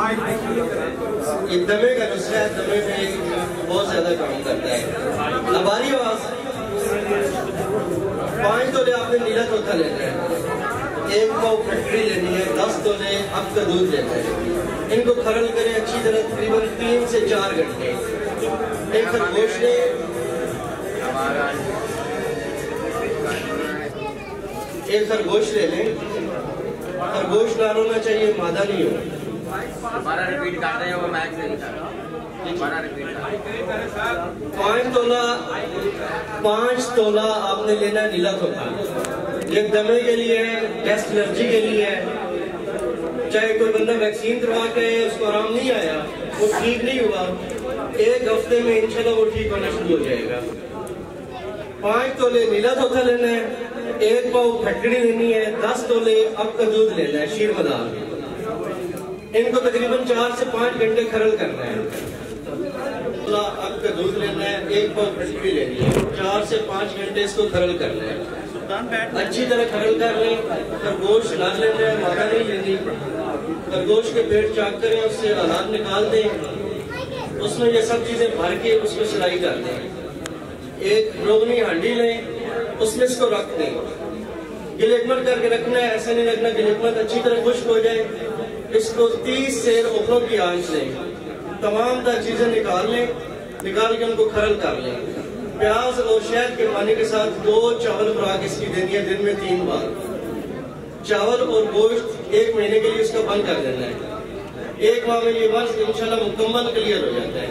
ये दमे का नुस्खा है, दमे पे बहुत ज्यादा काम करता है। हमारी आवाज 5 तोले आपने नीला चौथा लेना है, 1 पाव फटकड़ी लेनी है, 10 तोले अब का दूध लेना है। इनको खरल करें अच्छी तरह तकरीबन 3 से 4 घंटे। एक खरगोश ले, एक खरगोश ले लें। खरगोश लाल होना चाहिए, मादा नहीं हो। 5 तोला आपने लेना है नीला चौथा। ये दमे के लिए है, गैस एलर्जी के लिए है। चाहे कोई बंदा वैक्सीन करवा के उसको आराम नहीं आया, वो ठीक नहीं हुआ, 1 हफ्ते में इंशाल्लाह वो ठीक होना शुरू हो जाएगा। 5 तोले नीला चौथा लेना है, 1 पाव फटकड़ी लेनी है, 10 तोले अब का दूध लेना है, शीर मदार। इनको तकरीबन 4 से 5 घंटे खरल करना है। अब का दूध लेना है, 1 पाव फटकड़ी लेनी है, 4 से 5 घंटे इसको खरल करना है। अच्छी तरह खरल कर लें। खरगोश लाल लेना है, मादा नहीं लेनी। खरगोश के पेट चाक करें, उससे औलाद निकाल दें, उसमें ये सब चीजें भर के उसमें सिलाई कर दें। एक रोगनी हांडी लें, उसमें इसको रख दें। गिलेकमत करके रखना है, ऐसा नहीं रखना गिलेकमत अच्छी तरह खुश्क हो जाए। इसको 30 सेर ओपनों की आंच लें, तमाम तरह चीजें निकाल लें, निकाल के उनको खरल कर लें। प्याज और शहद के पानी के साथ 2 चावल खुराक इसकी देनी है, दिन में 3 बार। चावल और गोश्त 1 महीने के लिए इसका बंद कर देना है। 1 माह में ये वर्ष इंशाल्लाह मुकम्मल क्लियर हो जाता है।